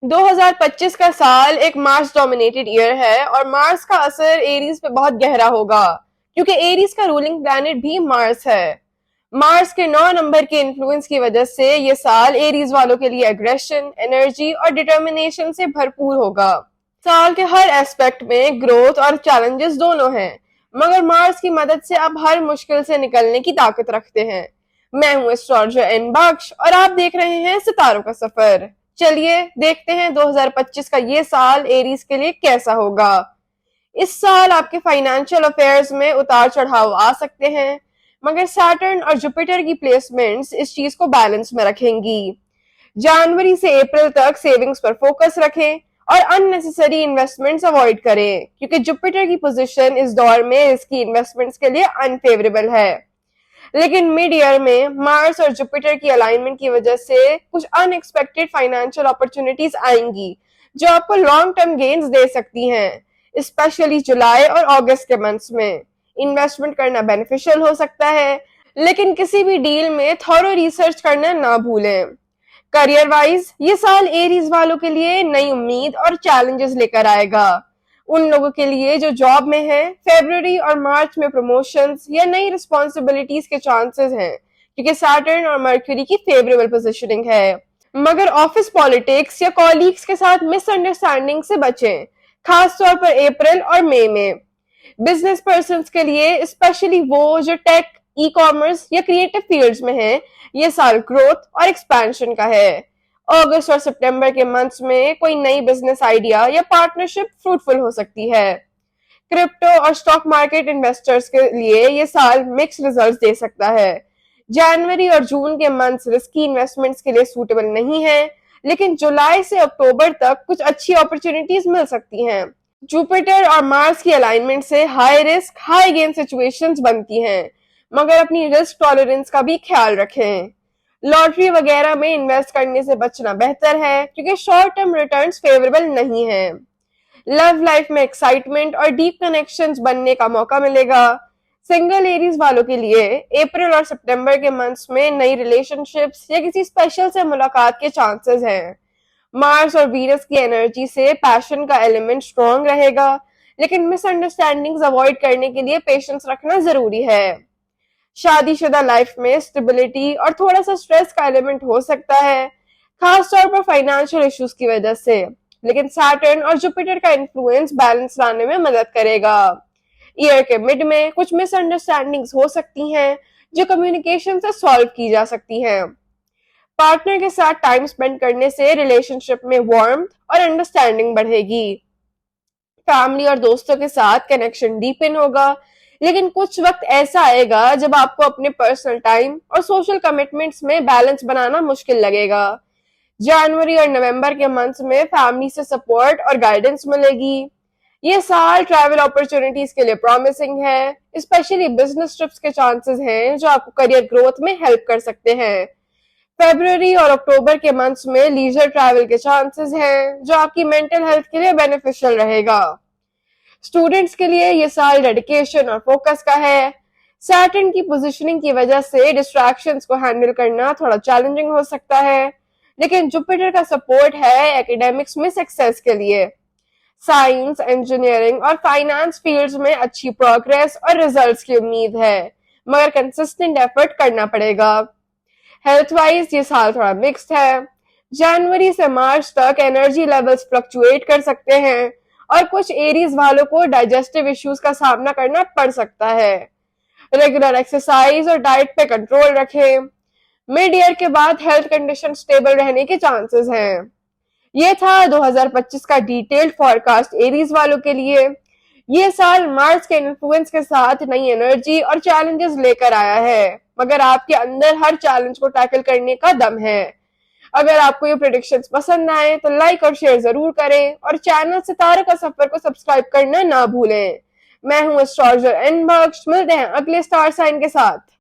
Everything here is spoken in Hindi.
2025 का साल एक मार्स डोमिनेटेड ईयर है और मार्स का असर एरीज पे बहुत गहरा होगा क्योंकि एरीज का रूलिंग प्लैनेट भी मार्स है। मार्स के 9 नंबर के इन्फ्लुएंस की वजह से ये साल एरीज वालों के लिए एग्रेशन, एनर्जी और डिटर्मिनेशन से भरपूर होगा। साल के हर एस्पेक्ट में ग्रोथ और चैलेंजेस दोनों हैं, मगर मार्स की मदद से आप हर मुश्किल से निकलने की ताकत रखते हैं। मैं हूं एस्ट्रोलॉजर एन बख्श और आप देख रहे हैं सितारों का सफर। चलिए देखते हैं 2025 का ये साल एरीज के लिए कैसा होगा। इस साल आपके फाइनेंशियल अफेयर्स में उतार चढ़ाव आ सकते हैं, मगर सैटर्न और जुपिटर की प्लेसमेंट्स इस चीज को बैलेंस में रखेंगी। जनवरी से अप्रैल तक सेविंग्स पर फोकस रखें और अननेसेसरी इन्वेस्टमेंट्स अवॉइड करें क्योंकि जुपिटर की पोजीशन इस दौर में इसकी इन्वेस्टमेंट्स के लिए अनफेवरेबल है। लेकिन मिड ईयर में मार्स और जुपिटर की अलाइनमेंट की वजह से कुछ अनएक्सपेक्टेड फाइनेंशियल अपॉर्चुनिटीज आएंगी जो आपको लॉन्ग टर्म गेन्स दे सकती हैं। स्पेशली जुलाई और अगस्त के मंथ्स में इन्वेस्टमेंट करना बेनिफिशियल हो सकता है, लेकिन किसी भी डील में थॉरो रिसर्च करना ना भूलें। करियर वाइज ये साल एरीज वालों के लिए नई उम्मीद और चैलेंजेस लेकर आएगा। उन लोगों के लिए जो जॉब में है, फरवरी और मार्च में प्रमोशंस या नई रिस्पॉन्सिबिलिटीज के चांसेस हैं क्योंकि सैटर्न और मर्क्यूरी की फेवरेबल पोजीशनिंग है। मगर ऑफिस पॉलिटिक्स या कॉलीग्स के साथ मिसअंडरस्टैंडिंग से बचें, खासतौर पर अप्रैल और मई में। बिजनेस पर्सन के लिए स्पेशली वो जो टेक, ई कॉमर्स या क्रिएटिव फील्ड्स में है, ये साल ग्रोथ और एक्सपेंशन का है। अगस्त और सितंबर के मंथ्स में कोई नई बिजनेस आइडिया या पार्टनरशिप फ्रूटफुल हो सकती है। क्रिप्टो और स्टॉक मार्केट इन्वेस्टर्स के लिए ये साल मिक्स रिजल्ट्स दे सकता है। जनवरी और जून के मंथ्स रिस्की इन्वेस्टमेंट्स के लिए सूटेबल नहीं है, लेकिन जुलाई से अक्टूबर तक कुछ अच्छी अपॉर्चुनिटीज मिल सकती हैं। जुपिटर और मार्स की अलाइनमेंट से high risk high gain situations बनती हैं, मगर अपनी रिस्क टॉलरेंस का भी ख्याल रखें। लॉटरी वगैरह में इन्वेस्ट करने से बचना बेहतर है क्योंकि शॉर्ट टर्म रिटर्न्स फेवरेबल नहीं है। लव लाइफ में एक्साइटमेंट और डीप कनेक्शंस बनने का मौका मिलेगा। सिंगल एरीज वालों के लिए अप्रैल और सितंबर के मंथ्स में नई रिलेशनशिप्स या किसी स्पेशल से मुलाकात के चांसेस हैं। मार्स और वीनस की एनर्जी से पैशन का एलिमेंट स्ट्रॉन्ग रहेगा, लेकिन मिसअंडरस्टैंडिंग्स अवॉइड करने के लिए पेशेंस रखना जरूरी है। शादीशुदा लाइफ में स्टेबिलिटी और थोड़ा सा स्ट्रेस का एलिमेंट हो सकता है, खासतौर पर फाइनेंशियल इश्यूज की वजह से, लेकिन सैटर्न और जुपिटर का इन्फ्लुएंस बैलेंस लाने में मदद करेगा। ईयर के मिड में कुछ मिसअंडरस्टैंडिंग्स हो सकती हैं जो कम्युनिकेशन से सॉल्व की जा सकती हैं। पार्टनर के साथ टाइम स्पेंड करने से रिलेशनशिप में वार्मथ और अंडरस्टैंडिंग बढ़ेगी। फैमिली और दोस्तों के साथ कनेक्शन डीपन होगा, लेकिन कुछ वक्त ऐसा आएगा जब आपको अपने पर्सनल टाइम और सोशल कमिटमेंट्स में बैलेंस बनाना मुश्किल लगेगा। जनवरी और नवंबर के मंथ्स में फैमिली से सपोर्ट और गाइडेंस मिलेगी। ये साल ट्रैवल अपॉर्चुनिटीज के लिए प्रॉमिसिंग है, स्पेशली बिजनेस ट्रिप्स के चांसेस हैं जो आपको करियर ग्रोथ में हेल्प कर सकते हैं। फरवरी और अक्टूबर के मंथ्स में लीजर ट्रैवल के चांसेस हैं जो आपकी मेंटल हेल्थ के लिए बेनिफिशियल रहेगा। स्टूडेंट्स के लिए ये साल डेडिकेशन और फोकस का है। सैटर्न की पोजीशनिंग की वजह से डिस्ट्रैक्शंस को हैंडल करना थोड़ा चैलेंजिंग हो सकता है, लेकिन जुपिटर का सपोर्ट है एकेडमिक्स में सक्सेस के लिए। साइंस, इंजीनियरिंग और फाइनेंस फील्ड्स में अच्छी प्रोग्रेस और रिजल्ट्स की उम्मीद है, मगर कंसिस्टेंट एफर्ट करना पड़ेगा। हेल्थ वाइज ये साल थोड़ा मिक्स्ड है। जनवरी से मार्च तक एनर्जी लेवल्स फ्लक्चुएट कर सकते हैं और कुछ एरीज वालों को डाइजेस्टिव इश्यूज का सामना करना पड़ सकता है। रेगुलर एक्सरसाइज और डाइट पे कंट्रोल रखें। मिड ईयर के बाद हेल्थ कंडीशन स्टेबल रहने के चांसेस हैं। ये था 2025 का डिटेल्ड फॉरकास्ट एरीज वालों के लिए। ये साल मार्स के इन्फ्लुएंस के साथ नई एनर्जी और चैलेंजेस लेकर आया है, मगर आपके अंदर हर चैलेंज को टैकल करने का दम है। अगर आपको ये प्रेडिक्शंस पसंद आए तो लाइक और शेयर जरूर करें और चैनल सितारों का सफर को सब्सक्राइब करना ना भूलें। मैं हूं एस्ट्रोलॉजर एन बख्श। मिलते हैं अगले स्टार साइन के साथ।